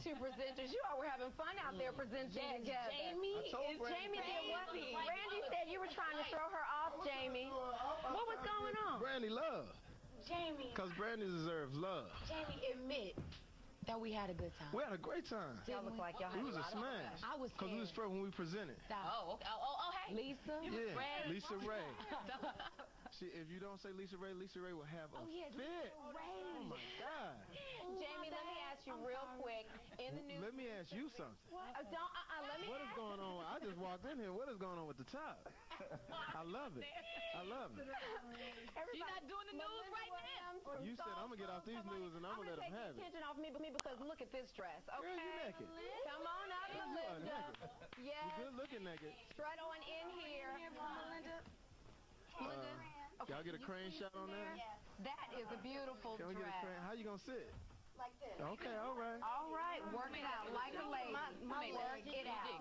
two presenters. You all were having fun out there presenting together. Jamie Jamie did what? Brandy said you were trying to throw her off, Jamie. What was going on? Brandy love. Jamie. Because Brandy deserves love. Jamie, admit that we had a good time. We had a great time. Y'all look like y'all had We was a a lot of smash. I was Because we was first when we presented. Oh, okay. Oh, hey. Lisa? Yeah, LisaRaye. See, if you don't say LisaRaye, LisaRaye will have a fit. Oh my God. Jamie, let me ask you real quick. In the news. Let me ask you something. What? Let me What is going on? I just walked in here. What is going on with the top? I love it. I love it. You're not doing the news right now. You said I'm going to get off these news and I'm going to let them have it. Attention off me because look at this dress, okay? Girl, you naked. Come on up, You are Melinda. naked. Yes. You good looking naked. Strut on in here. Y'all get a crane shot on that? That is a beautiful Can we get a crane? dress. How you going to sit? Like this. Okay, all right. All right, work it out like a lady. Work it out.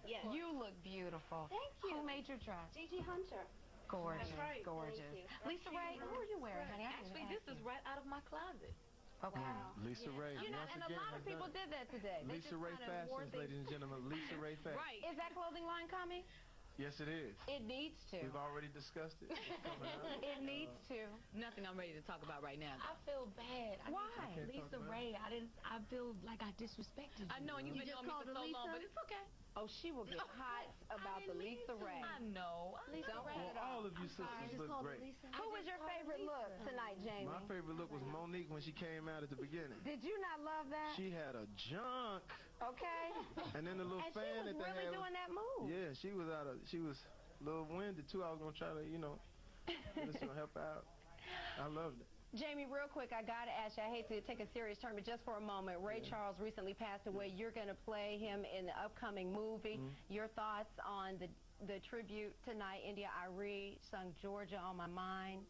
Yes. You look beautiful. Thank you. Who made your dress? Gigi Hunter. Gorgeous, That's right. gorgeous. Thank you. LisaRaye, who are you wearing, honey? Actually, this is right out of my closet. Okay. LisaRaye. You know, once and a again, lot of have people done did that today. it. They just LisaRaye kinda wore Fashions, things- ladies and gentlemen. LisaRaye Fashions. Right. Is that clothing line coming? Yes, it is. It needs We've to. already discussed it. It's coming out. It needs to. Nothing I'm ready to talk about right now. I feel bad. Why? LisaRaye, I feel like I disrespected you. I know, and you've been just knowing me called for her so long, Lisa? but it's okay. Oh, she will get hot about the LisaRaye. I know. Don't worry Well, at all. all of you sisters look great. Who was your favorite look tonight, Jamie? My favorite look was Monique when she came out at the beginning. Did you not love that? She had a junk, Okay. and then the little And she fan was that they really had. doing that move. Yeah, she was a little winded too. I was gonna try to, this gonna help out. I loved it. Jamie, real quick, I got to ask you, I hate to take a serious turn, but just for a moment, Ray Charles recently passed away. You're going to play him in the upcoming movie. Your thoughts on the tribute tonight? India Arie sung Georgia on My Mind.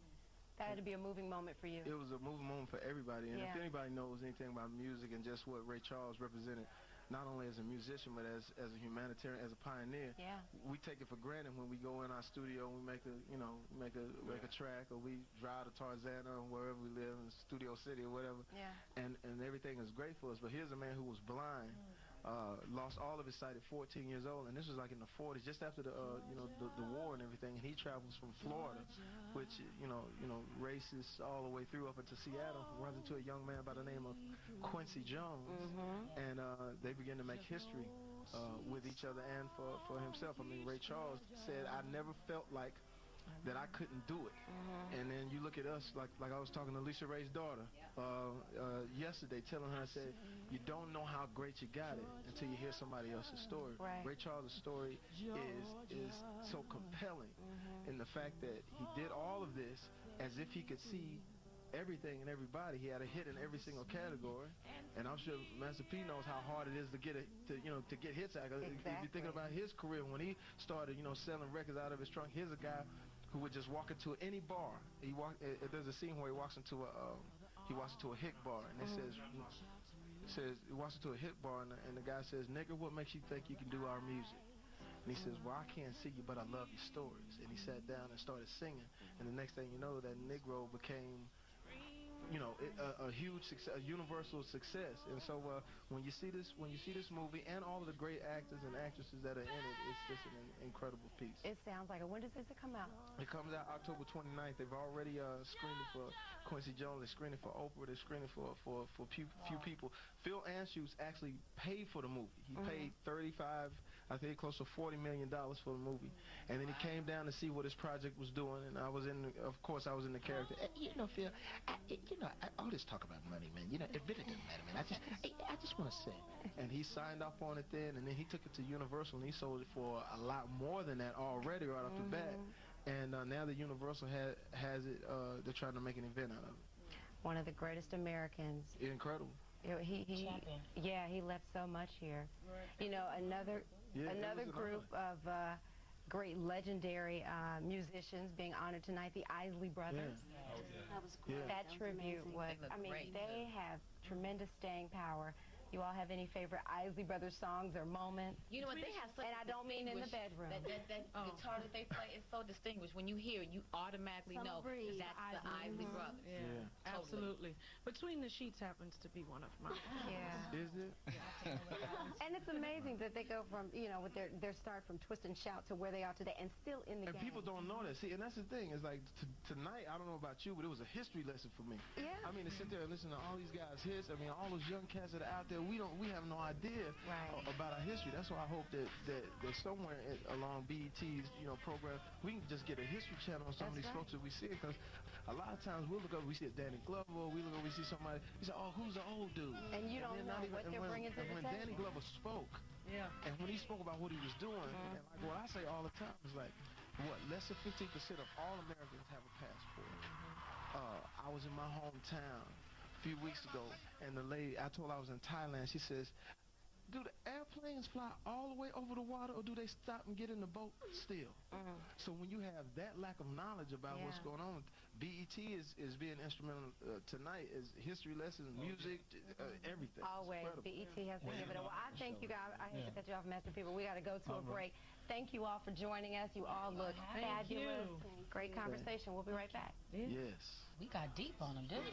That had to be a moving moment for you. It was a moving moment for everybody, and Yeah. if anybody knows anything about music and just what Ray Charles represented, not only as a musician but as a humanitarian, as a pioneer, Yeah. we take it for granted when we go in our studio and we make a track, or we drive to Tarzana or wherever we live in Studio City or whatever, Yeah. and everything is great for us. But here's a man who was blind, lost all of his sight at 14 years old, and this was like in the 40s, just after the war and everything. And he travels from Florida, which races all the way through up into Seattle, runs into a young man by the name of Quincy Jones, and they begin to make history with each other and for himself. I mean, Ray Charles said, "I never felt like that I couldn't do it." And then you look at us, like I was talking to LisaRaye's daughter yesterday, telling her, I said, you don't know how great you got it until you hear somebody else's story. Right. Ray Charles' story is so compelling in the fact that he did all of this as if he could see everything and everybody. He had a hit in every single category, and I'm sure Master P knows how hard it is to get to get hits out. If you're thinking about his career when he started, selling records out of his trunk, here's a guy who would just walk into any bar. There's a scene where he walks into a hick bar, and it says he walks into a hick bar, and the guy says, "Nigga, what makes you think you can do our music?" And he says, "Well, I can't see you, but I love your stories." And he sat down and started singing, and the next thing you know, that Negro became a huge success, a universal success. And so when you see this movie and all of the great actors and actresses that are in it, it's just an incredible piece. It sounds like it. When does it come out? It comes out October 29th. They've already screened it for Quincy Jones. They're screening it for Oprah. They're screening it for few people. Phil Anschutz actually paid for the movie. He paid close to $40 million for the movie. And then he came down to see what his project was doing. And I was in the character. Phil, all this talk about money, man, it really doesn't matter, man. I just want to say. And he signed off on it then, and then he took it to Universal, and he sold it for a lot more than that already right off the bat. And now that Universal has it, they're trying to make an event out of it. One of the greatest Americans. Incredible. He left so much here. Another group of great legendary musicians being honored tonight, the Isley Brothers. That was great. That tribute was, They look great. they have tremendous staying power. You all have any favorite Isley Brothers songs or moments? You know what, they have such And a I don't mean in the distinguished- bedroom. That guitar that they play is so distinguished. When you hear it, you automatically Summer know Breeze, that's the the Isley. Isley Brothers. Yeah, Totally. absolutely. Between the Sheets happens to be one of mine. Yeah. Is it? And it's amazing that they go from, you know, with their start from Twist and Shout to where they are today and still in the And game. people don't know that. See, and that's the thing. It's like tonight, I don't know about you, but it was a history lesson for me. Yeah. I mean, to sit there and listen to all these guys' hits. I mean, all those young cats that are out there. We have no idea Right. about our history. That's why I hope that somewhere along BET's program, we can just get a history channel on some of That's these right. folks that we see. Because a lot of times we'll look up, we see a Danny Glover, we look up, we see somebody. We say, oh, who's the old dude? And you don't then know not even- what and they're when, bringing to and the when Danny table. Glover spoke, Yeah. and when he spoke about what he was doing, and like what I say all the time is like, what, less than 15% of all Americans have a passport. I was in my hometown a few weeks ago, and the lady, I told her I was in Thailand, she says, do the airplanes fly all the way over the water, or do they stop and get in the boat still? So when you have that lack of knowledge about what's Yeah. going on, BET is being instrumental tonight, is history lessons, music, everything. It's Always. incredible. BET has to give it a... Well, I thank you guys. I hate to cut you off, Master People. We got to go to a break. Thank you all for joining us. You all look Thank fabulous. you. Great conversation. We'll be right back. Yes. We got deep on them, didn't we?